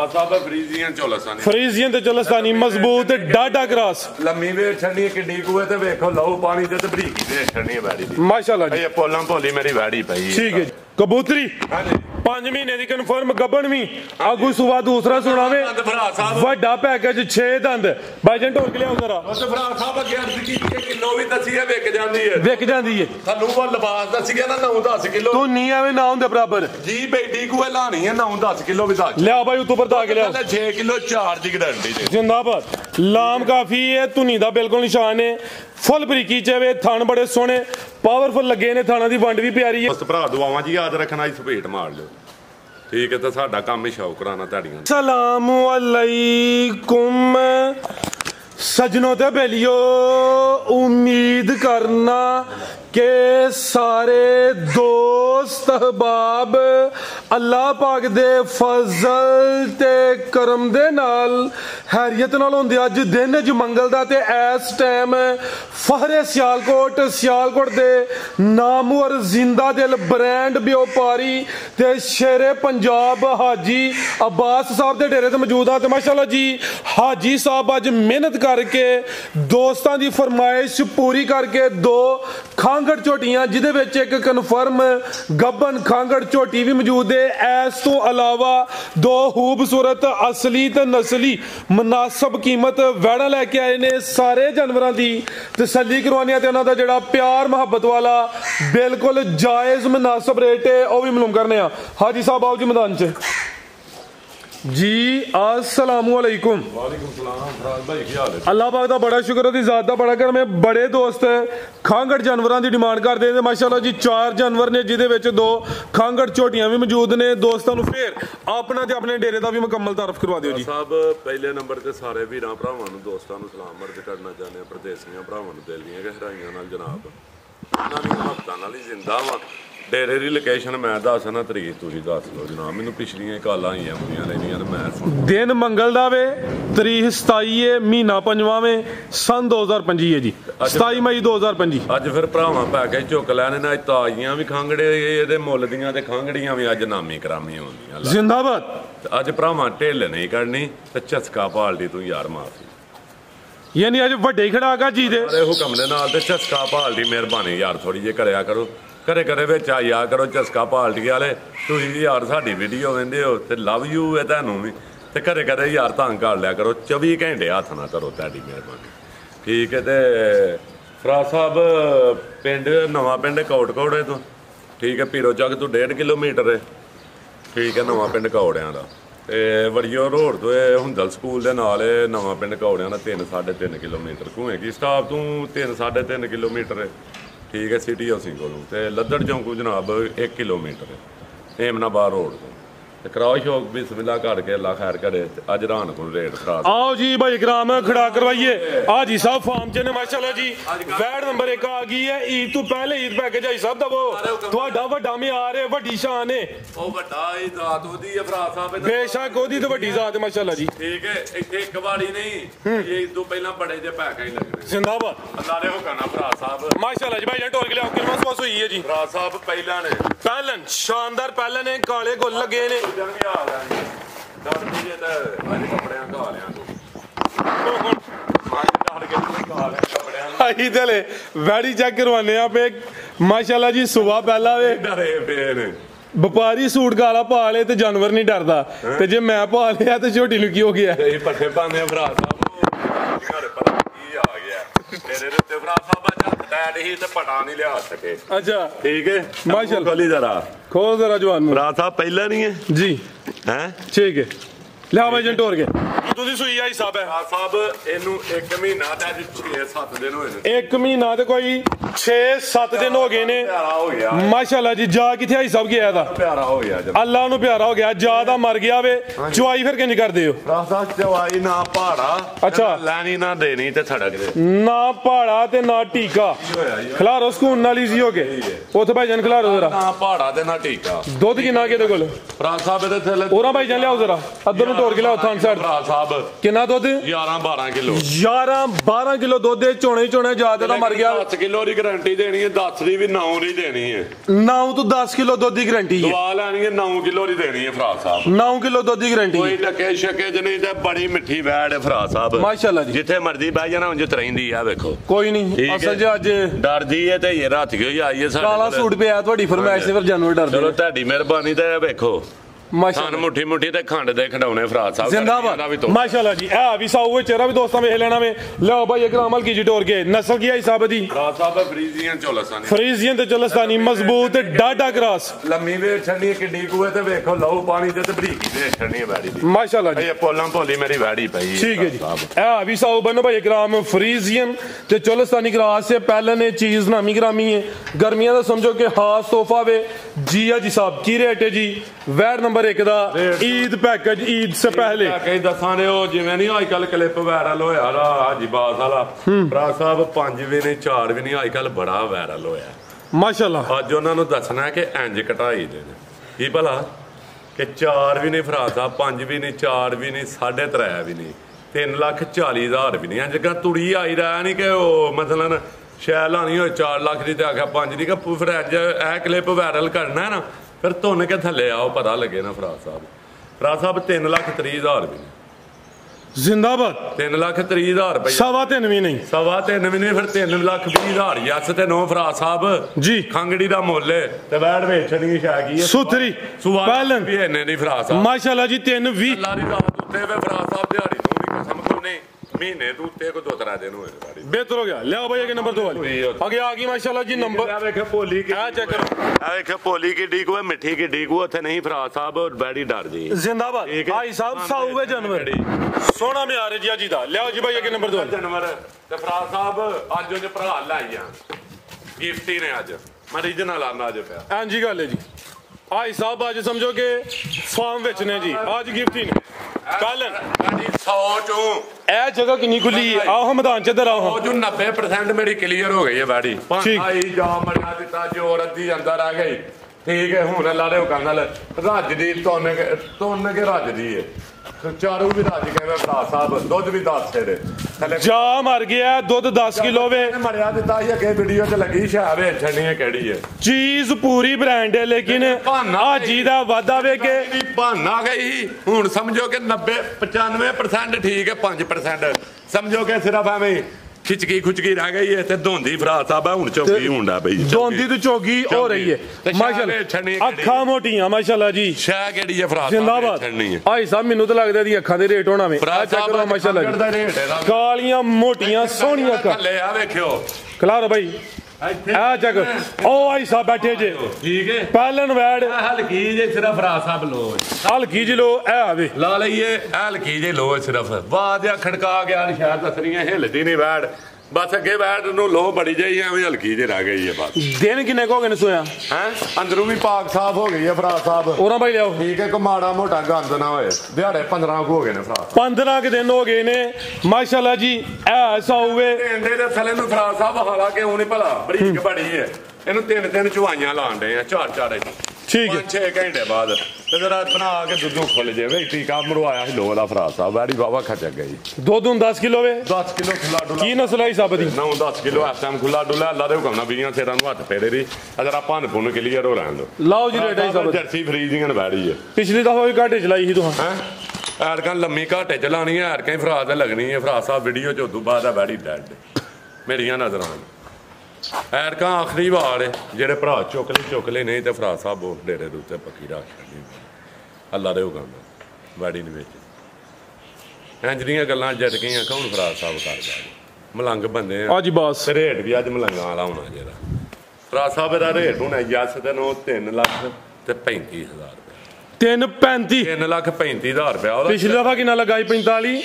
Friesian ਤੇ ਚੋਲਸਤਾਨੀ ਮਜ਼ਬੂਤ ਡਾਡਾ cross ਲੰਮੀ ਵੇਟ ਛੱਡਣੀ ਕਿੱਡੀ ਕੂਏ ਤੇ ਵੇਖੋ ਲਹੂ ਪਾਣੀ ਤੇ ਬਰੀਕੀ ਵੇਟ ਛੱਡਣੀ ਵੈੜੀ ਦੀ ਮਾਸ਼ਾਅੱਲਾ ਜੀ। ਇਹ ਪੋਲਾਂ ਭੋਲੀ ਮੇਰੀ ਵੈੜੀ ਪਈ ਠੀਕ ਹੈ ਜੀ। ਕਬੂਤਰੀ 5 ਮਹੀਨੇ ਦੀ ਕਨਫਰਮ ਗੱਬਣ ਵੀ ਆਗੂ ਸੁਬਾ ਦੂਸਰਾ ਸੁਣਾਵੇ ਵੱਡਾ ਪੈਕੇਜ 6 ਦੰਦ ਬਾਈਜਨ ਢੋਲ ਕੇ ਲਿਆਓ ਜ਼ਰਾ। ਉਸ ਭਰਾ ਸਾਹਿਬ ਅੱਗੇ ਅਰਜ਼ ਕੀਤੀ ਕਿਲੋ ਵੀ ਦੱਸੀਏ ਵਿਕ ਜਾਂਦੀ ਹੈ ਤੁਹਾਨੂੰ ਉਹ ਲਿਬਾਸ ਦੱਸੀਏ ਨਾ 9-10 ਕਿਲੋ ਤੂੰ ਨਹੀਂ ਐਵੇਂ ਨਾ ਹੁੰਦੇ ਬਰਾਬਰ ਜੀ ਬੇਟੀ ਕੋਏ ਲਾਣੀ ਹੈ 9-10 ਕਿਲੋ ਵੀ ਦੱਸ ਲਿਆ ਬਾਈ ਉਤੋਂ ਪਰਦਾ ਕੇ ਲਿਆ 6 ਕਿਲੋ 4 ਦੀ ਗਾਰੰਟੀ ਜੀ ਜਿੰਦਾਬਾਦ। ਲਾਮ ਕਾਫੀ ਹੈ ਧੁਨੀ ਦਾ ਬਿਲਕੁਲ ਨਿਸ਼ਾਨ ਹੈ ਫੁੱਲ ਬਰੀਕੀ ਚ ਵੇ ਥਣ ਬੜੇ ਸੋਹਣੇ ਪਾਵਰਫੁਲ ਲੱਗੇ ਨੇ ਥਾਣਾ ਦੀ ਵੰਡ ਵੀ ਪਿਆਰੀ ਹੈ। ਉਸ ਭਰਾ ਦੁਆਵਾਂ ਜੀ ਯਾਦ ਰੱਖਣਾ ਇਸ ਸਪੇਟ ਮਾਰ ਲਿਓ ਠੀਕ ਹੈ ਤੇ ਸਾਡਾ ਕੰਮ ਹੀ ਸ਼ੌਕ ਕਰਾਣਾ ਤੁਹਾਡੀਆਂ। ਸਲਾਮ ਅਲੈਕੁਮ सजनों ते बेलियो उम्मीद करना के सारे दोस्त अहबाब अल्लाह पाक दे फजल ते करम दे नाल हैरियत नाल होंदे अज दिन च मंगल दा ते इस टाइम फहरे सियालकोट दे नामवर जिंदा दिल ब्रांड व्यापारी ते शेरे पंजाब हाजी अब्बास साहब दे डेरे ते मौजूद आ ते माशाअल्लाह जी हाजी साहब अज मेहनत करके दोस्तां दी फरमाइश पूरी करके 2 खांगड़ झोटियां जिदे विच एक कन्फर्म गब्बन खांगड़ झोटी भी मौजूद है। इस तो अलावा 2 खूबसूरत असली ते नस्ली मुनासब कीमत वैड़ा लैके आए ने सारे जानवरां दी तसल्ली करवाने ते उन्हां दा जिहड़ा प्यार मुहब्बत वाला बिल्कुल जायज़ मुनासब रेट है वह भी मालूम करने हाजी साहब आओ जी मैदान च जी। अस्सलाम वालेकुम। वालेकुम सलाम फराज भाई की हाल है? अल्लाह पाक दा बड़ा शुक्र दी ज़ात दा बड़ा करम है। बड़े दोस्त खांगड़ जानवरां दी डिमांड करदे ने माशाअल्लाह जी 4 जानवर ने जिहदे विच 2 खांगड़ झोटियां भी मौजूद ने। दोस्तां नूं फिर अपना ते अपने डेरे दा भी मुकम्मल तारफ करवा दिओ जी। साहब पहले नंबर ते सारे वीरां भरावां नूं दोस्तां नूं सलाम अर्ज करना चाहते हैं परदेसियां भरावां नूं दिल दीआं गहराइयां नाल जनाब उन्हां दी मुहब्बतां नाल ही जिंदा वां। डेरे की लोकेशन मैं दसना तरीक तुसीं दस लो जनाब मैनूं पिछलियां कॉलां आईयां होईयां रहियां ते मैं दिन मंगल दा वे तरीक 27 है महीना 5वां वे सन 2025 है जी 27 मई 2025। अज फिर भरावां पैकेज चुक लैने ने ताजियां भी खांगड़े इहदे मुੱਲ ਦੀਆਂ ते खांगड़ियां भी अज नामी करामी होंदियां जिंदाबाद। अज भरावां ढिल नहीं करनी ते झसका पालदी तूं यार माफी यानी अज वड्डे खड़ाका जी दे हुक्म दे नाल ते झसका पालदी मेहरबानी यार थोड़ी जी करया करो घरे घरे विच आया करो झसका पालटी वाले तुसीं यार साडी वीडियो वेंदे हो ते लव यू है तुहानूं भी ते घरे घरे यार तंग कर लिया करो 24 घंटे हत्थ ना करो तुहाडी मेहरबानी ठीक है। ते फराज साहब पिंड नवां पिंड कोटकोड़े तो ठीक है पीरो चक तो 1.5 किलोमीटर है ठीक है नवां पिंड कौड़ियां दा ते वड़ियो रोड तो हुंदल स्कूल दे नाल नवां पिंड कौड़ियां दा 3-3.5 किलोमीटर घूए की स्टाफ तू 3-3.5 किलोमीटर है ठीक है सिटी हाउसिंग को लद्दड़ चौंकू जनाब 1 किलोमीटर है एमनाबाद रोड तो कराओ शौक बिस्मिल्लाह करके अल्लाह खैर करे अज रान को रेट खराब आओ जी भाई इकराम खड़ा करवाइए हाजी साहब फार्म च ने माशाल्लाह जी वैड नंबर 1 आ गई है ईद तो पहले ईद पैकेज हाजी साहब दा वो ਤੁਹਾਡਾ ਵੱਡਾ ਮਿਆਰ ਹੈ ਵੱਡੀ ਸ਼ਾਨ ਹੈ ਉਹ ਵੱਡਾ ਹੀ ਜ਼ਾਤ ਉਹਦੀ ਹੈ ਫਰਾਜ਼ ਸਾਹਿਬ ਬੇਸ਼ੱਕ ਉਹਦੀ ਤੇ ਵੱਡੀ ਜ਼ਾਤ ਹੈ ਮਾਸ਼ਾਅੱਲਾ ਜੀ ਠੀਕ ਹੈ ਇੱਥੇ ਇੱਕ ਵਾਰੀ ਨਹੀਂ ਇਹ ਤੋਂ ਪਹਿਲਾਂ ਬੜੇ ਜੇ ਪੈਕੇਜ ਲੱਗਣੇ ਜ਼ਿੰਦਾਬਾਦ ਅੱਲਾ ਦੇ ਹੁਕਮ ਨਾਲ ਫਰਾਜ਼ ਸਾਹਿਬ ਮਾਸ਼ਾਅੱਲਾ ਜੀ ਭਾਈ ਜਾਨ ਢੋਲ ਕੇ ਲਿਆਓ ਕਿਰਮਤ ਪਾਸ ਹੋਈ ਹੈ ਜੀ ਫਰਾਜ਼ ਸਾਹਿਬ ਪਹਿਲਾਂ ਨੇ ਪਹਿਲਨ ਸ਼ਾਨਦਾਰ ਪਹਿਲਨ ਨੇ ਕਾਲੇ ਗੁੱਲ ਲੱਗੇ ਨੇ आई चले वैड़ी चेक करवाने आप एक माशाल्लाह जी सुबह पहला वे व्यापारी सूट काला पा ले ते जानवर नहीं डरदा ते जे मैं पा लिया ते झोटी लुकी हो गया पट्ठे पाने भरा पटा नहीं लिया सके अच्छा ठीक है माशाल्लाह खोली जरा खोल जरा जवान भरा साहब पहला नहीं है जी हैं ठीक है लिया भाई जन टोर के ਤੁਸੀਂ ਸੂਈ ਆਈ ਸਾਹਿਬ ਹੈ ਸਾਹਿਬ ਇਹਨੂੰ 1 ਮਹੀਨਾ ਤੇ ਅੱਜ 6-7 ਦਿਨ ਹੋਏ ਨੇ 1 ਮਹੀਨਾ ਤੇ ਕੋਈ 6-7 ਦਿਨ ਹੋ ਗਏ ਨੇ ਪਿਆਰਾ ਹੋ ਗਿਆ ਮਾਸ਼ਾਅੱਲਾ ਜੀ ਜਾ ਕਿੱਥੇ ਆਈ ਸਾਹਿਬ ਗਿਆ ਦਾ ਪਿਆਰਾ ਹੋ ਗਿਆ ਅੱਲਾ ਨੂੰ ਪਿਆਰਾ ਹੋ ਗਿਆ ਜਾ ਦਾ ਮਰ ਗਿਆ ਵੇ ਚੁਆਈ ਫਿਰ ਕਿੰਜ ਕਰਦੇ ਹੋ ਰਾਸਾ ਚੁਆਈ ਨਾ ਪਹਾੜਾ ਅੱਛਾ ਲੈਣੀ ਨਾ ਦੇਣੀ ਤੇ ਸੜਕ ਦੇ ਨਾ ਪਹਾੜਾ ਤੇ ਨਾ ਟੀਕਾ ਖਲਾਰੋ ਸਕੂਨ ਨਾਲ ਈਜ਼ੀ ਹੋ ਕੇ ਉੱਥੇ ਭਾਈ ਜਾਨ ਖਲਾਰੋ ਜ਼ਰਾ ਨਾ ਪਹਾੜਾ ਤੇ ਨਾ ਟੀਕਾ ਦੁੱਧ ਕਿੰਨਾ ਕਿਹਦੇ ਕੋਲ ਰਾਸਾ ਸਾਹਿਬ ਦੇ ਥੱਲੇ ਉਹਨਾਂ ਭਾਈ ਜਾਨ ਲਿਆਓ ਜ਼ਰਾ ਅੱਧਰ ਨੂੰ ਟੋਰ ਕੇ ਲਿਆਓ ਥਾਂ ਸਾਈਡ ਰਾਸਾ ਸਾਹਿਬ ਸਾਹਿਬ ਕਿੰਨਾ ਦੁੱਧ 11-12 ਕਿਲੋ 11-12 ਕਿਲੋ ਦੁੱਧ ਦੇ ਝੋਣੇ ਜ਼ਿਆਦਾ ਤਾਂ ਮਰ ਗਿਆ 10 ਕਿਲੋ ਦੀ ਗਾਰੰਟੀ ਦੇਣੀ ਹੈ 10 ਦੀ ਵੀ 9 ਦੀ ਦੇਣੀ ਹੈ 9 ਤੋਂ 10 ਕਿਲੋ ਦੁੱਧ ਦੀ ਗਾਰੰਟੀ ਹੈ ਦਵਾ ਲੈਣੀ ਹੈ 9 ਕਿਲੋ ਦੀ ਦੇਣੀ ਹੈ ਫਰਾਦ ਸਾਹਿਬ 9 ਕਿਲੋ ਦੁੱਧ ਦੀ ਗਾਰੰਟੀ ਕੋਈ ਟੱਕੇ ਛੱਕੇ ਚ ਨਹੀਂ ਤੇ ਬੜੀ ਮਿੱਠੀ ਵੈੜ ਹੈ ਫਰਾਦ ਸਾਹਿਬ ਮਾਸ਼ਾਅੱਲਾ ਜੀ ਜਿੱਥੇ ਮਰਜ਼ੀ ਬਹਿ ਜਾਣਾ ਉਂਝ ਤਰੈਂਦੀ ਆ ਵੇਖੋ ਕੋਈ ਨਹੀਂ ਅਸਲ ਜੀ ਅੱਜ ਡਰਦੀ ਹੈ ਤੇ ਇਹ ਰਾਤ ਕਿਉਂ ਆਈ ਹੈ ਸਾਡੇ ਕਾਲਾ ਸੂਟ ਪਿਆ ਤੁਹਾਡੀ ਫਰਮਾਇਸ਼ ਤੇ ਫਿਰ ਜਾਨਵਰ ਡਰਦੇ ਚਲੋ ਤੁਹਾਡੀ ਮਿਹਰਬਾਨੀ ਤੇ ਵੇਖੋ ਮਾਸ਼ਾਅੱਲਾ ਮੁੱਠੀ ਮੁੱਠੀ ਤੇ ਖੰਡ ਦੇ ਖਡਾਉਣੇ ਫਰਾਦ ਸਾਹਿਬ जिंदाबाद माशाल्लाह जी आ भी साहब वो चेहरा भी दोस्तों में लेना में लो भाई एक अमल की टोर के नस्ल की है हिसाब दी फराद साहब फ्रीजियन चोलस्तानी फ्रीजियन ते चोलस्तानी मजबूत ते डाडा क्रॉस लम्मी वे छन्नी किड्डी कुए ते देखो लहू पानी ते बरीकी वे छन्नी बैड़ी दी माशाल्लाह जी ये पोलम पोली मेरी बैड़ी पई ठीक है जी आ भी साहब बनो भाई इकराम फ्रीजियन ते चोलस्तानी क्रॉस से पहले ने चीज नामी ग्रामी है गर्मियां दा समझो कि खास तोहफा वे जी जी साहब की रेट है जी वैट नंबर 1 दा ईद पैकेज ईद से पहले कई दसा ने जिवें नहीं अजकल क्लिप वायरल होया हाजी बास वाला भरा साहब 5 भी नहीं 4 भी नहीं अजकल बड़ा वायरल होया माशाल्लाह अज उन्होंने दसना है कि इंज कटाई दे की भला कि 4 भी नहीं भरा साहब 5 भी नहीं 4 भी नहीं 3.5 भी नहीं 3,40,000 भी नहीं इंज का तुड़ी आई रहा नहीं कि मसलन शैल लानी हो 4 लाख की तो आख्या 5 की फिर अज ए क्लिप वायरल करना है ना फिर धुन के थले आओ पता लगे ना फराद साहब 3,30,000 भी नहीं जिंदाबाद 3,30,000 रुपये 3.5 भी नहीं 3.5 भी नहीं फिर 3,20,000 यस ते नो फराद साहब जी खंगड़ी दा मुल है ते वैड़ वेचनी शैगी सुथरी पालन भी इन्ने नहीं फराद साहब माशाल्लाह जी 3.20 अल्लाह दी रात उत्ते वे फराद साहब दिहाड़ी तो भी कसम को नहीं महीने तो उत्ते को 2-3 दिन हुए गाड़ी बेहतर हो गया ले आओ भैया के नंबर 2 वाली आगे आ गई माशाल्लाह जी नंबर आ देखे पोली की आ चेक करो आ देखे पोली की डी को मिठी की डी को उत्थे नहीं फराद साहब और बैडी डर जी जिंदाबाद भाई साहब साउवे जानवर सोना में आ रहे जी जी दा ले आओ जी भैया के नंबर 2 जानवर ते फराद साहब आज जो भरा लाई आ गिफ्टी ने आज मैं रीजनल आना आज पे हां जी गल है जी भाई साहब आज समझो कि फार्म बेचने जी आज गिफ्टी ने कालन 100 चों ए जगह कितनी खुली है आओ मैदान च इधर आओ जो 90% मेरी क्लियर हो गई है बैडी आई जा मरिया दिता जो रद्दी अंदर आ गई ठीक है हुन ला रहे हो कहना रज दी तोन के रज दी है चारू भी रज गए भरा साहब दुध भी 10 छेड़े जा मर गया दुध 10 किलो वे मरिया दिता ही अगे वीडियो च लगी शायद छनी है केड़ी है चीज पूरी ब्रांड है लेकिन हाजी दा वादा वे के बहाना गई हुन समझो कि 90-95% ठीक है 5% समझो कि सिर्फ एवं खिचकी खुचकी रह गई है ते धोंदी फराद साहब हुन चौकी हुंडा पई धोंदी तो चौकी हो रही है माशाल्लाह अखा मोटियां माशाल्लाह जी शाह केड़ी है फराद जिंदाबाद भाई साहब मेनू तो लगदा दी अखा दे रेट होना में फराद साहब माशाल्लाह जी कालियां मोटियां सोहणियां अखा ले आ देखियो खलारो भाई आ चेक ओ भाई साहब बैठे जे ठीक है पालन वैड हल्की जे सिर्फ फराद साहब लो हल्की जी लो ए आवे ला लईए हल्की जे लो सिर्फ वाह दिया खड़का गया शायद दसरियां हिलदी नहीं वैड बस अगे वैड नु लो बड़ी जाई एवं हल्की जे रह गई है बस दिन किन्ने को गए सोया हैं अंदरों भी पाक साफ हो गई है फराद साहब ओरा भाई लियाओ ठीक है को माड़ा मोटा गंद ना होए दिहाड़े 15 को हो गए ने फराद 15 के दिन हो गए ने माशाल्लाह जी ऐसा हुए इंडे दे थले नु फराद साहब हालांकि हुन भला बरीक बड़ी है ਇਹਨੂੰ 3-3 ਚੁਆਈਆਂ ਲਾਣ ਦੇ ਆ 4-4 ਠੀਕ ਹੈ 6 ਘੰਟੇ ਬਾਅਦ ਤੇ ਜਰਾ ਬਣਾ ਕੇ ਦੁੱਧੋਂ ਖੁੱਲ ਜਾਵੇ ਟੀਕਾ ਮਰਵਾਇਆ ਸੀ ਲੋਹ ਦਾ ਫਰਾਦ ਸਾਹਿਬ ਬੜੀ ਬਾਵਾ ਖੱਜਕ ਗਈ ਦੁੱਧ 10 ਕਿਲੋ ਵੇ 10 ਕਿਲੋ ਖੁੱਲਾ ਡੁੱਲਾ ਕੀ ਨਸਲ ਹੈ ਸਾਬ ਦੀ 9-10 ਕਿਲੋ ਇਸ ਟਾਈਮ ਖੁੱਲਾ ਡੁੱਲਾ ਅੱਲਾ ਦੇ ਹੁਕਮ ਨਾਲ ਬੀਆਂ ਸੇਰਾਂ ਨੂੰ ਹੱਥ ਫੇਰੇ ਦੀ ਜਰਾ ਭੰਨ ਪੁੰਨ ਕਲੀਅਰ ਹੋ ਲੈਣ ਦੋ ਲਾਓ ਜੀ ਰੇਟ ਹੈ ਸਾਬ ਜਰਸੀ ਫਰੀਜ਼ਿੰਗ ਬੈੜੀ ਹੈ ਪਿਛਲੀ ਦਫਾ ਵੀ ਘਾਟੇ ਚਲਾਈ ਸੀ ਤੂੰ ਹੈ ਐਰਕਾਂ ਲੰਮੀ ਘਾਟੇ ਚਲਾਣੀ ਹੈ ਐਰਕਾਂ ਹੀ ਫਰਾਦ ਲੱਗਣੀ ਹੈ ਫਰਾਦ ਸਾਹਿਬ ਵੀਡੀਓ ਚ ਉਦੋਂ ਬਾਅਦ ਆ ਬੈੜੀ ਡੈਡ ਮੇਰੀਆਂ ਨਜ਼ਰਾਂ ਐਰਕਾਂ ਆਖਰੀ ਵਾਰ ਜਿਹੜੇ ਭਰਾ ਚੁੱਕ ਲੈ ਨਹੀਂ ਤੇ ਫਰਾਦ ਸਾਹਿਬ ਉਹ ਡੇਰੇ ਦੇ ਉੱਤੇ ਪੱਕੀ ਰੱਖ ਛੱਡਣੀ ਅੱਲਾ ਦੇ ਹੁਕਮ ਨਾਲ ਬਾੜੀ ਦੇ ਵਿੱਚ ਇੰਜ ਦੀਆਂ ਗੱਲਾਂ ਜੱਟ ਗਈਆਂ ਕੌਣ ਫਰਾਦ ਸਾਹਿਬ ਕਰਦਾ ਮਲੰਗ ਬੰਦੇ ਆ ਅੱਜ ਬਸ ਰੇਟ ਵੀ ਅੱਜ ਮਲੰਗਾਂ ਵਾਲਾ ਹੋਣਾ ਜਿਹੜਾ ਫਰਾਦ ਸਾਹਿਬ ਦਾ ਰੇਟ ਹੋਣਾ ਜੱਸ ਤੇ ਨੋ 3 ਲੱਖ ਤੇ 35,000 3,35,000 ਰੁਪਇਆ ਪਿਛਲੀ ਦਫਾ ਕਿੰਨਾ ਲਗਾਈ 45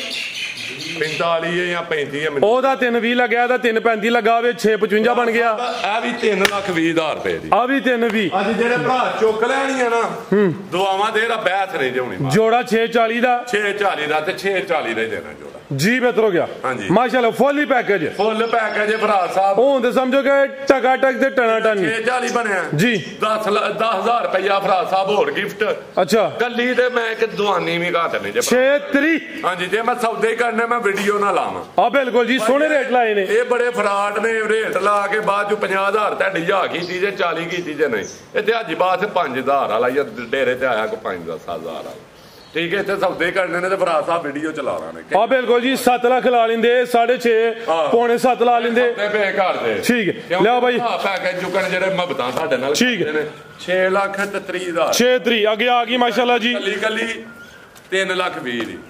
ਹੈ ਜਾਂ 35 ਹੈ ਉਹਦਾ 320 ਲੱਗਿਆ ਤਾਂ 335 ਲੱਗਾ ਵੇ 655 ਬਣ ਗਿਆ ਇਹ ਵੀ 3,20,000 ਰੁਪਏ ਦੀ ਆ ਵੀ 320 ਅੱਜ ਜਿਹੜੇ ਭਰਾ ਚੁੱਕ ਲੈਣੀਆਂ ਨਾ ਦੁਆਵਾਂ ਦੇ ਰਾ ਬੈਠ ਨਹੀਂ ਜਾਉਣੀ ਜੋੜਾ 640 ਦਾ 640 ਦਾ ਤੇ 640 ਦਾ ਹੀ ਦੇਣਾ ਜੋੜਾ जी बेहतर हो गया हाँ जी। माशाल्लाह फुल ही पैकेज फुल पैकेज है भरा साहब हूं ते समझो कि टका टक ते टना टन 640 बनया जी 10,000 रुपया भरा साहब होर गिफ्ट अच्छा कली ते मैं एक दवानी भी घाट नहीं जे 630 हाँ जी जे मैं सौदे ही करने मैं वीडियो ना लावां हाँ बिल्कुल जी सोने रेट लाए ने ये बड़े फराड ने रेट ला के बाद चो 50,000 ਤੁਹਾਡੀ ਜਾ ਕੀ ਚੀਜ਼ 40 ਕੀ ਚੀਜ਼ नहीं ਇਹ ਤੇ ਅੱਜ ਬਾਅਦ 5000 ਵਾਲਾ ਜਾਂ ਡੇਰੇ ਤੇ ਆਇਆ ਕੋ 5-10,000 ਵਾਲਾ ठीक है इतने सौदे करने ने भरा साहब वीडियो चला रहा ने हाँ बिल्कुल जी 7 लाख ला लेंदे 6.5 पौने 7 ला लेंदे ठीक है लिया भाई पैकेज चुकन जेडे मबता साडे नाल ठीक है 6 लाख ते 30,000 6 आगे आ गई माशाल्लाह जी कली कली 3 लाख 20 दी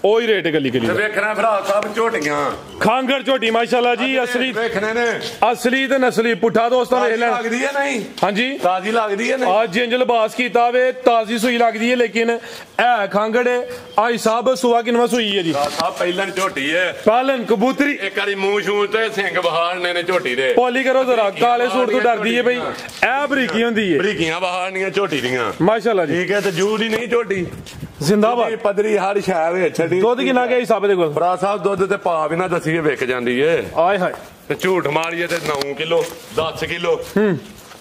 ओही रेट गली गली वेखना भरा साहब झोटियां खांगड़ झोटी माशाल्लाह जी असली वेखने ने असली ते नस्ली पुठा दोस्तों वेख लेना लगदी है नहीं हां जी ताजी लगदी है नहीं आज जिंज लिबास कीता वे ताजी सुई लगदी है लेकिन है खांगड़ है आई साहब सुवा किनवा सुई है जी साहब पहलन झोटी है पालन कबूतरी एक बारी मुंह छू ते सिंग बहारने ने झोटी दे पॉली करो जरा काले सूट तो डरदी है भाई ए बरीकी होंदी है बरीकियां बहारनियां झोटी दियां माशाल्लाह जी ठीक है ते जूड़ ही नहीं झोटी जिंदाबाद पदरी हर शहर ਵਿੱਚ ਦੁੱਧ ਕਿੰਨਾ ਗਿਆ ਹਿਸਾਬ ਦੇ ਕੋਲ ਭਰਾ ਸਾਹਿਬ ਦੁੱਧ ਤੇ ਪਾ ਵੀ ਨਾ ਦਸੀਏ ਵਿਕ ਜਾਂਦੀ ਏ ਆਏ ਹਾਏ ਤੇ ਝੂਠ ਮਾਰੀਏ ਤੇ 9 ਕਿਲੋ 10 ਕਿਲੋ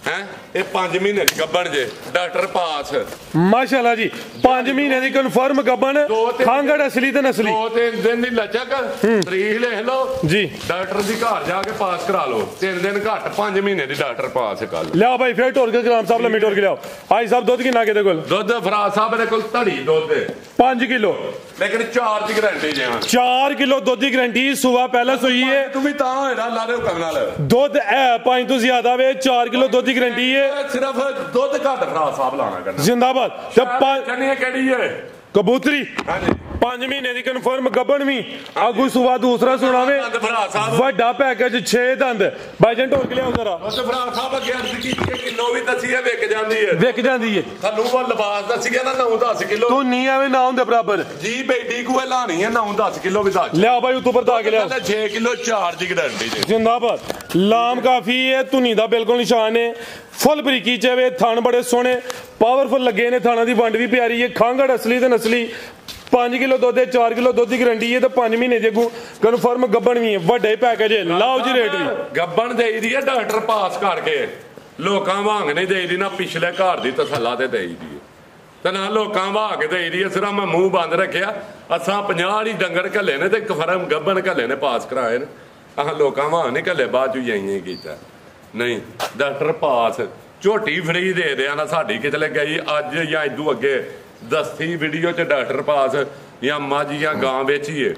ਹੈ ਇਹ 5 ਮਹੀਨੇ ਦੀ ਗੱਬਣ ਜੇ ਡਾਕਟਰ ਪਾਸ ਮਾਸ਼ਾਅੱਲਾ ਜੀ 5 ਮਹੀਨੇ ਦੀ ਕਨਫਰਮ ਗੱਬਣ ਖਾਂਗੜ ਅਸਲੀ ਤੇ ਨਸਲੀ 2-3 ਦਿਨ ਦੀ ਲਚਕ ਤਰੀਖ ਲਿਖ ਲਓ ਜੀ ਡਾਕਟਰ ਦੀ ਘਰ ਜਾ ਕੇ ਪਾਸ ਕਰਾ ਲਓ 3 ਦਿਨ ਘੱਟ 5 ਮਹੀਨੇ ਦੀ ਡਾਕਟਰ ਪਾਸ ਕਰ ਲਿਆ ਭਾਈ ਫੇਰ ਟੋਰ ਕੇ ਗ੍ਰਾਮ ਸਾਹਿਬ ਲਿਮਿਟ ਹੋਰ ਕੇ ਲਿਆਓ ਆਈ ਸਾਹਿਬ ਦੁੱਧ ਕਿੰਨਾ ਕਿਤੇ ਕੋਲ ਦੁੱਧ ਫਰਾ ਸਾਹਿਬ ਦੇ ਕੋਲ ਧੜੀ ਦੁੱਧ 5 ਕਿਲੋ ਲੇਕਿਨ 4 ਦੀ ਗਾਰੰਟੀ ਜੇ 4 ਕਿਲੋ ਦੁੱਧ ਦੀ ਗਾਰੰਟੀ ਸੁਬਾ ਪਹਿਲਾਂ ਸੋਈ ਹੈ ਤੂੰ ਵੀ ਤਾਂ ਹੋਇਆ ਲਾ ਦੇ ਹੁਕਮ ਨਾਲ ਦੁੱਧ ਹੈ 5 ਤੋਂ ਜ਼ਿਆਦਾ ਵੇ 4 ਕਿਲੋ ਦੁੱਧ ਦੀ ਗਾਰੰਟੀ ਹੈ ਸਿਰਫ ਦੁੱਧ ਘੱਟ ਫਰਾ ਸਾਹਿਬ ਲਾਣਾ ਕਰਨਾ ਜਿੰਦਾਬਾਦ ਤੇ ਕਹਿੰਦੀ ਕਿਹੜੀ ਹੈ ਕਬੂਤਰੀ ਹਾਂਜੀ 5 ਮਹੀਨੇ ਦੀ ਕਨਫਰਮ ਗੱਬਣ ਵੀ ਆਗੂ ਸੁਬਾ ਦੂਸਰਾ ਸੁਣਾਵੇ ਵੱਡਾ ਪੈਕੇਜ 6 ਦੰਦ ਬਾਈਜਨ ਢੋਲ ਕੇ ਲਿਆਓ ਜ਼ਰਾ ਉਸ ਭਰਾ ਸਾਹਿਬ ਅੱਗੇ ਅਰਜ਼ ਕੀਤੀ ਹੈ ਕਿਲੋ ਵੀ ਦਸੀਏ ਵਿਕ ਜਾਂਦੀ ਹੈ ਵਿਕ ਜਾਂਦੀ ਹੈ ਤੁਹਾਨੂੰ ਉਹ ਲਿਬਾਸ ਦਸੀਏ ਨਾ 9-10 ਕਿਲੋ ਤੂੰ ਨਹੀਂ ਐਵੇਂ ਨਾ ਹੁੰਦੇ ਬਰਾਬਰ ਜੀ ਬੇਟੀ ਕੋ ਲਾਣੀ ਹੈ 9-10 ਕਿਲੋ ਵੀ ਦੱਸ ਲਿਆ ਬਾਈ ਉਤੋਂ ਪਰਦਾ ਕੇ ਲਿਆ 6 ਕਿਲੋ 4 ਦੀ ਗਾਰੰਟੀ ਜੇ ਜਿੰਦਾਬਾਦ ਲਾਮ ਕਾਫੀ ਹੈ ਧੁਨੀ ਦਾ ਬਿਲਕੁਲ ਨਿਸ਼ਾਨ ਹੈ ਫੁੱਲ ਬਰੀਕੀ ਚ ਵੇ ਥਣ ਬੜੇ ਸੋਹਣੇ ਪਾਵਰਫੁਲ ਲੱਗੇ ਨੇ ਥਾਣਾ ਦੀ ਵੰਡ ਵੀ ਪਿਆਰੀ ਹੈ ਖਾਂਗੜ ਅਸਲੀ ਤੇ ਨਸਲੀ 5 ਕਿਲੋ ਦੁੱਧ 4 ਕਿਲੋ ਦੁੱਧ ਦੀ ਗਾਰੰਟੀ ਹੈ ਤੇ 5 ਮਹੀਨੇ ਦੇ ਅੱਗੋਂ ਕਨਫਰਮ ਗੱਬਣ ਵੀ ਹੈ ਵੱਡੇ ਪੈਕੇਜ ਹੈ ਲਾਓ ਜੀ ਰੇਟ ਵੀ ਗੱਬਣ ਦੇਈਦੀ ਹੈ ਡਾਕਟਰ ਪਾਸ ਕਰਕੇ ਲੋਕਾਂ ਵਾਂਗ ਨਹੀਂ ਦੇਈਦੀ ਨਾ ਪਿਛਲੇ ਘਰ ਦੀ ਤਸੱਲਾ ਤੇ ਦੇਈਦੀ ਹੈ ਤੇ ਨਾ ਲੋਕਾਂ ਵਾਂਗ ਕੇ ਦੇਈਦੀ ਹੈ ਸਿਰਫ ਮੈਂ ਮੂੰਹ ਬੰਦ ਰੱਖਿਆ ਅਸਾਂ 50 ਹੀ ਡੰਗਰ ਘੱਲੇ ਨੇ ਤੇ ਕਨਫਰਮ ਗੱਬਣ ਘੱਲੇ ਨੇ ਪਾਸ ਕਰਾਏ ਨੇ ਆਹ ਲੋਕਾਂ ਵਾਂਗ ਨਹੀਂ ਘੱਲੇ ਬਾਅਦ ਚ ਹੀ ਕੀਤਾ ਨਹੀਂ ਡਾਕਟਰ ਪਾਸ ਝੋਟੀ ਫਰੀ ਦੇ ਦਿਆ ਨਾ ਸਾਡੀ ਕਿਤੇ ਗਈ ਅੱਜ ਜਾਂ ਇਦੋਂ ਅੱਗੇ ਦਸਤੀ ਵੀਡੀਓ ਚ ਡਾਕਟਰ ਪਾਸ ਜਾਂ ਮੱਝ ਜਾਂ ਗਾਂ ਵੇਚੀਏ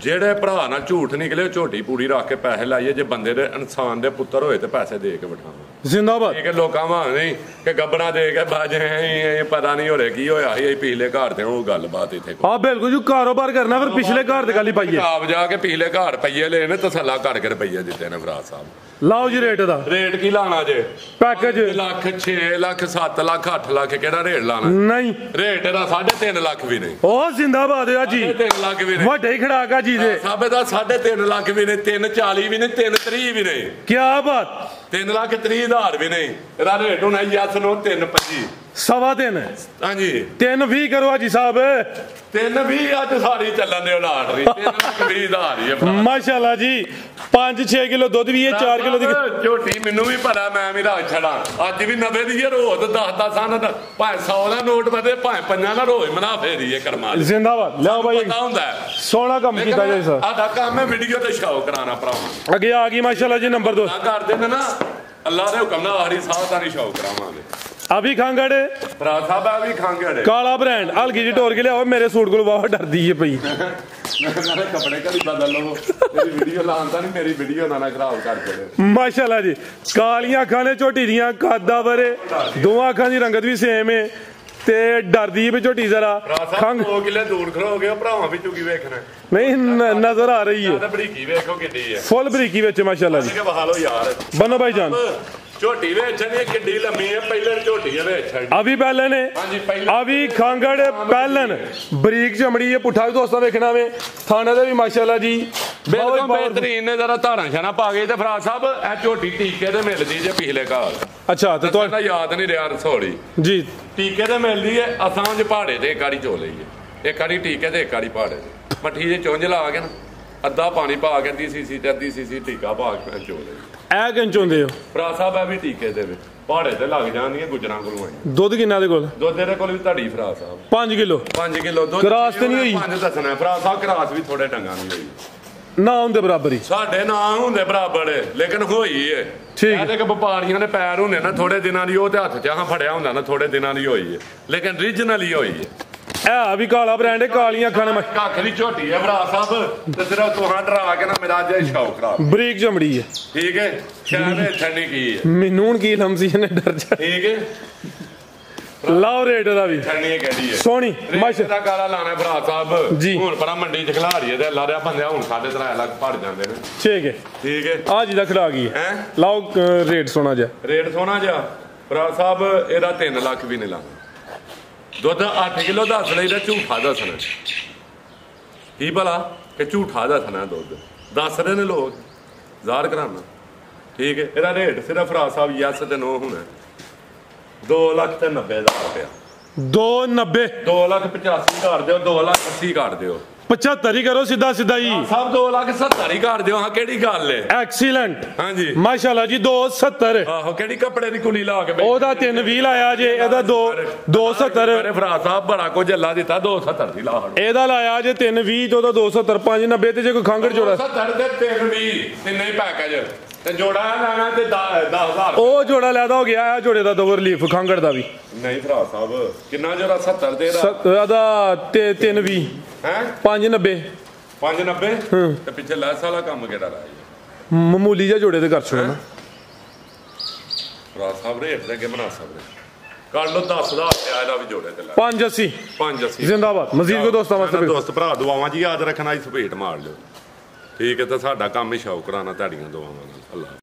ਜਿਹੜੇ ਭਰਾ ਨਾਲ ਝੂਠ ਨਿਕਲੇ ਝੋਟੀ ਪੂਰੀ ਰੱਖ ਕੇ ਪੈਸੇ ਲਾਈਏ ਜੇ ਬੰਦੇ ਦੇ ਇਨਸਾਨ ਦੇ ਪੁੱਤਰ ਹੋਏ ਤੇ ਪੈਸੇ ਦੇ ਕੇ ਬਿਠਾਵਾਂ ਜ਼ਿੰਦਾਬਾਦ ਠੀਕ ਹੈ ਲੋਕਾਂ ਵਾਂ ਨਹੀਂ ਕਿ ਗੱਬਣਾ ਦੇ ਕੇ ਬਾਜੇ ਪਤਾ ਨਹੀਂ ਹੋ ਰਿਹਾ ਕੀ ਹੋਇਆ ਸੀ ਪਿਛਲੇ ਘਰ ਤੇ ਉਹ ਗੱਲਬਾਤ ਇੱਥੇ ਹਾਂ ਬਿਲਕੁਲ ਜੀ ਕਾਰੋਬਾਰ ਕਰਨਾ ਫਿਰ ਪਿਛਲੇ ਘਰ ਤੇ ਗੱਲ ਹੀ ਪਾਈਏ ਆਪ ਜਾ ਕੇ ਪਿਛਲੇ ਘਰ ਪਈਏ ਲੈਣੇ ਤਸੱਲਾ ਕਰਕੇ ਰੁਪਈਏ ਦਿੱਤੇ ਨੇ ਭਰਾ ਸਾਹਿਬ ਲਾਓ ਜੀ ਰੇਟ ਦਾ ਰੇਟ ਕੀ ਲਾਣਾ ਜੇ ਪੈਕੇਜ ਲੱਖ 6 ਲੱਖ 7 ਲੱਖ 8 ਲੱਖ ਕਿਹੜਾ ਰੇਟ ਲਾਣਾ ਨਹੀਂ ਰੇਟ ਦਾ 3.5 ਲੱਖ ਵੀ ਨਹੀਂ ਉਹ ਜ਼ਿੰਦਾਬਾਦ ਆ ਜੀ 3 ਲੱਖ ਵੀ ਨਹੀਂ ਵੱਡੇ ਖੜਾਕਾ ਜੀ ਦੇ ਸਾਬੇ ਦਾ 3.5 ਲੱਖ ਵੀ ਨਹੀਂ 340 ਵੀ ਨਹੀਂ 330 ਵੀ ਨਹੀਂ ਕੀ ਬਾਤ 3 ਲੱਖ 30 ਹਜ਼ਾਰ ਵੀ ਨਹੀਂ ਇਹਦਾ ਰੇਟ ਹੋਣਾ ਯਸ ਨੂੰ 3.25 ਸਵਾ 3 ਹਾਂਜੀ 3.20 ਕਰੋ ਜੀ ਸਾਹਿਬ 3.20 ਅੱਜ ਸਾਰੀ ਚੱਲਣ ਦੇ ਲਾਟਰੀ 3,20,000 ਹੀ ਹੈ ਮਾਸ਼ਾਅੱਲਾ ਜੀ 5-6 ਕਿਲੋ ਦੁੱਧ ਵੀ ਹੈ 4 ਕਿਲੋ ਦੀ ਝੋਟੀ ਮੈਨੂੰ ਵੀ ਪਤਾ ਮੈਂ ਵੀ ਰਾਜ ਛੜਾ ਅੱਜ ਵੀ 90 ਦੀ ਰੋਜ਼ 10 ਸਾਨ ਭਾਵੇਂ 100 ਦਾ ਨੋਟ ਵਧੇ ਭਾਵੇਂ 5 ਦਾ ਰੋਜ਼ ਮੁਨਾਫੇ ਦੀ ਹੈ ਕਰਮਾ ਜ਼ਿੰਦਾਬਾਦ ਲਿਆਓ ਬਾਈ ਪਤਾ ਹੁੰਦਾ ਸੋਹਣਾ ਕੰਮ ਕੀਤਾ ਜੀ ਸਰ ਆਦਾ ਕੰਮ ਹੈ ਵੀਡੀਓ ਤੇ ਸ਼ਾਓ ਕਰਾਣਾ ਭਰਾਵਾਂ ਅੱਗੇ ਆ ਗਈ ਮਾਸ਼ਾਅੱਲਾ ਜੀ ਨੰਬਰ 2 ਕਰਦੇ ਨੇ ਨਾ ਅੱਲਾਹ ਦੇ ਹੁਕਮ ਨਾਲ ਆਹਰੀ ਸਾਹ ਦਾ ਨਹੀਂ ਸ਼ਾਓ ਕਰਾਵਾਂਗੇ ਅਭੀ ਖਾਂਗੜ ਭਰਾ ਸਾਹਿਬ ਆ ਵੀ ਖਾਂਗੜ ਕਾਲਾ ਬ੍ਰਾਂਡ ਹਲਕੀ ਜੀ ਟੋਰ ਕੇ ਲਿਆਓ ਮੇਰੇ ਸੂਟ ਕੋਲ ਵਾਹ ਡਰਦੀ ਹੈ ਪਈ ਮੇਰੇ ਕੱਪੜੇ ਕਦੀ ਬਦਲ ਲਵੋ ਮੇਰੀ ਵੀਡੀਓ ਲਾਉਂਦਾ ਨਹੀਂ ਮੇਰੀ ਵੀਡੀਓ ਨਾ ਖਰਾਬ ਕਰ ਦੇ ਮਾਸ਼ਾਅੱਲਾ ਜੀ ਕਾਲੀਆਂ ਅੱਖਾਂ ਨੇ ਝੋਟੀ ਦੀਆਂ ਕਾਦਾ ਬਰੇ ਦੋਵਾਂ ਅੱਖਾਂ ਦੀ ਰੰਗਤ ਵੀ ਸੇਮ ਹੈ ਤੇ ਡਰਦੀ ਹੈ ਝੋਟੀ ਜ਼ਰਾ ਖੰਗ 2 ਕਿਲੇ ਦੂਰ ਖੜੋ ਗਏ ਭਰਾਵਾਂ ਵਿੱਚੋਂ ਕੀ ਵੇਖਣਾ ਨਹੀਂ ਨਜ਼ਰ ਆ ਰਹੀ ਹੈ ਬਰੀਕੀ ਵੇਖੋ ਕਿੱਡੀ ਹੈ ਫੁੱਲ ਬਰੀਕੀ ਵਿੱਚ ਮਾਸ਼ਾਅੱਲਾ ਜੀ ਬਹਾ ਲੋ ਯਾਰ ਬਨੋ ਭਾਈ ਜਾਨ ਝੋਟੀ ਵੇਚਣੀ ਕਿੱਡੀ ਲੰਮੀ ਹੈ ਪਹਿਲਾਂ ਝੋਟੀ ਵੇਚਣੀ ਅਭੀ ਪਹਿਲਨ ਹੈ ਹਾਂਜੀ ਪਹਿਲਾਂ ਅਭੀ ਖਾਂਗੜ ਪਹਿਲਨ ਬਰੀਕ ਚਮੜੀ ਹੈ ਪੁੱਠਾ ਵੀ ਦੋਸਤਾਂ ਵੇਖਣਾ ਵੇ ਥਾਣੇ ਦੇ ਵੀ ਮਾਸ਼ਾਅੱਲਾ ਜੀ ਬਿਲਕੁਲ ਬਿਹਤਰੀਨ ਨੇ ਜਰਾ ਧਾਰਾਂ ਛਾਣਾ ਪਾ ਗਏ ਤੇ ਫਰਾ ਸਾਹਿਬ ਇਹ ਝੋਟੀ ਟੀਕੇ ਤੇ ਮਿਲਦੀ ਜੇ ਪਿਛਲੇ ਘਰ ਅੱਛਾ ਤੇ ਤੁਹਾਡਾ ਯਾਦ ਨਹੀਂ ਰਿਹਾ ਰਸੋੜੀ ਜੀ ਟੀਕੇ ਤੇ ਮਿਲਦੀ ਹੈ ਅਸਾਂ ਜ ਪਹਾੜੇ ਤੇ ਗਾੜੀ ਚੋ ਲਈਏ ਇੱਕ ਵਾਰੀ ਟੀਕੇ ਤੇ ਇੱਕ ਵਾਰੀ ਪਾੜੇ ਮੱਠੀ ਦੇ ਚੁੰਝ ਲਾ ਕੇ ਨਾ ਅੱਧਾ ਪਾਣੀ ਪਾ ਕੇ ਅੱਧੀ ਸੀਸੀ ਤੇ ਅੱਧੀ ਸੀਸੀ ਟੀਕਾ ਪਾ ਕੇ ਚੋ ਲੈ ਇਹ ਕਿੰਚੋਂਦੇ ਹੋ ਭਰਾ ਸਾਹਿਬ ਇਹ ਵੀ ਟੀਕੇ ਦੇ ਵਿੱਚ ਪਹਾੜੇ ਤੇ ਲੱਗ ਜਾਂਦੀਆਂ ਗੁਜਰਾਂ ਕੋਲੋਂ ਆਈ ਦੁੱਧ ਕਿੰਨਾ ਦੇ ਕੋਲ ਦੁੱਧ ਦੇ ਕੋਲ ਵੀ ਤੁਹਾਡੀ ਭਰਾ ਸਾਹਿਬ 5 ਕਿਲੋ 5 ਕਿਲੋ ਦੁੱਧ ਕਰਾਸ ਤੇ ਨਹੀਂ ਹੋਈ? 5 ਦੱਸਣਾ ਭਰਾ ਸਾਹਿਬ ਕਰਾਸ ਵੀ ਥੋੜੇ ਡੰਗਾਂ ਨਹੀਂ ਹੋਈ ਨਾ ਹੁੰਦੇ ਬਰਾਬਰ ਹੀ ਸਾਡੇ ਨਾ ਹੁੰਦੇ ਬਰਾਬਰ ਲੇਕਿਨ ਹੋਈ ਏ ਠੀਕ। ਇਹਦੇ ਕਿ ਵਪਾਰੀਆਂ ਦੇ ਪੈਰ ਹੁੰਦੇ ਨਾ ਥੋੜੇ ਦਿਨਾਂ ਦੀ ਉਹ ਤੇ ਹੱਥ 'ਚ ਆਹ ਫੜਿਆ ਹੁੰਦਾ ਨਾ ਥੋੜੇ ਦਿਨਾਂ ਦੀ ਹੋਈ ਏ ਲੇਕਿਨ ਰੀਜਨਲੀ ਹੋਈ ਏ ਇਹ ਵੀ ਕਾਲਾ ਬ੍ਰਾਂਡ ਹੈ ਕਾਲੀਆਂ ਅੱਖਾਂ ਨੇ ਕੱਖ ਦੀ ਝੋਟੀ ਹੈ ਭਰਾ ਸਾਹਿਬ ਤੇ ਸਿਰਫ ਤੁਹਾਂ ਡਰਾ ਕੇ ਨਾ ਮੇਰਾ ਅੱਜ ਸ਼ੌਕ ਖਰਾਬ ਬਰੀਕ ਚਮੜੀ ਹੈ ਠੀਕ ਹੈ ਸ਼ਾਇਦ ਇੱਥੇ ਨਹੀਂ ਕੀ ਹੈ ਮੈਨੂੰ ਹੁਣ ਕੀ ਲਮਸੀ ਨੇ ਡਰ ਜਾ ਠੀਕ ਹੈ ਲਾਓ ਰੇਟ ਦਾ ਵੀ ਠੰਨੀ ਕਿਹੜੀ ਹੈ ਸੋਹਣੀ ਮੱਛ ਦਾ ਕਾਲਾ ਲਾਣਾ ਭਰਾ ਸਾਹਿਬ ਜੀ। ਹੁਣ ਪਰਾਂ ਮੰਡੀ 'ਚ ਖਿਲਾਰੀਏ ਤੇ ਲਾਰਿਆ ਬੰਦਿਆ ਹੁਣ 3.5 ਲੱਖ ਭੜ ਜਾਂਦੇ ਨੇ ਠੀਕ ਹੈ ਠੀਕ ਹੈ ਆ ਜੀ ਦਾ ਖੜਾ ਗਈ ਹੈ ਹੈਂ? ਲਾਓ ਰੇਟ ਸੋਹਣਾ ਜਿਹਾ ਰੇਟ ਸੋਹਣਾ ਜਿਹਾ ਭਰਾ ਸਾਹਿਬ ਇਹਦਾ 3 ਲੱਖ ਵੀ ਨਹੀਂ ਲਾਣਾ ਦੁੱਧ 8 ਕਿਲੋ ਦੱਸ ਲਈਦਾ ਝੂਠਾ ਦੱਸਣਾ ਕੀ ਭਲਾ ਕਿ ਝੂਠਾ ਦੱਸਣਾ ਦੁੱਧ ਦੱਸ ਰਹੇ ਨੇ ਲੋਕ ਜ਼ਾਹਰ ਕਰਾਉਣਾ ਠੀਕ ਹੈ ਇਹਦਾ ਰੇਟ ਸਿਰਫ ਭਰਾ ਸਾਹਿਬ ਯੈਸ ਤੇ ਨੋ ਹੋਣਾ 2,90,000 ਰੁਪਇਆ 290 2,85,000 ਕਰ ਦਿਓ 2,80,000 ਕਰ ਦਿਓ 75 ਹੀ ਕਰੋ ਸਿੱਧਾ ਸਿੱਧਾ ਹੀ ਸਭ 2,70,000 ਹੀ ਕਰ ਦਿਓ ਹਾਂ ਕਿਹੜੀ ਗੱਲ ਏ ਐਕਸੀਲੈਂਟ ਹਾਂਜੀ ਮਾਸ਼ਾਅੱਲਾ ਜੀ 270 ਆਹੋ ਕਿਹੜੀ ਕੱਪੜੇ ਦੀ ਕੁਲੀ ਲਾ ਕੇ ਉਹਦਾ 320 ਲਾਇਆ ਜੇ ਇਹਦਾ 270 ਮੇਰੇ ਭਰਾ ਸਾਹਿਬ ਬੜਾ ਕੁਝ ਅੱਲਾ ਦਿੱਤਾ 270 ਦੀ ਲਾ ਇਹਦਾ ਲਾਇਆ ਜੇ 320 ਤੋਂ ਉਹਦਾ 270 590 ਤੇ ਜੇ ਕੋਈ ਖੰਗੜ ਜੋੜਾ 270 ਤੇ 320 ਤਿੰਨੇ ਹੀ ਪੈਕੇਜ ਤੇ ਜੋੜਾ ਲੈਣਾ ਤੇ 10,000 ਉਹ ਜੋੜਾ ਲੈਦਾ ਹੋ ਗਿਆ ਆ ਜੋੜੇ ਦਾ ਦੋ ਰਿਲੀਫ ਖੰਗੜ ਦਾ ਵੀ ਨਹੀਂ ਭਰਾ ਸਾਹਿਬ ਕਿੰਨਾ ਜੋੜਾ 70 ਦੇ ਦਾ ਇਹਦਾ 320 ਹੈ 590 590 ਤੇ ਪਿੱਛੇ ਲੈਸ ਵਾਲਾ ਕੰਮ ਕਿਹੜਾ ਲਾਇਆ ਮਾਮੂਲੀ ਜਿਹਾ ਜੋੜੇ ਤੇ ਕਰ ਛੋੜੋ ਨਾ ਭਰਾ ਸਾਹਿਬ ਰੇਟ ਦੇ ਅੱਗੇ ਬਣਾ ਸਕਦੇ ਕਰ ਲੋ 10,000 ਤੇ ਇਹਦਾ ਵੀ ਜੋੜੇ ਤੇ ਲਾ 580 580 ਜ਼ਿੰਦਾਬਾਦ ਮਜ਼ੀਦ ਕੋ ਦੋਸਤਾਂ ਵਾਸਤੇ ਦੋਸਤ ਭਰਾ ਦੁਆਵਾਂ ਜੀ ਯਾਦ ਰੱਖਣਾ ਇਸ ਭੇਟ ਮਾਰ ਲਿਓ ਠੀਕ ਹੈ ਤਾਂ ਸਾਡਾ ਕੰਮ ਹੀ ਸ਼ੌਕ ਕਰਾਣਾ ਤੁਹਾਡੀਆਂ ਦੁਆਵਾਂ ਨਾਲ ਅੱਲਾ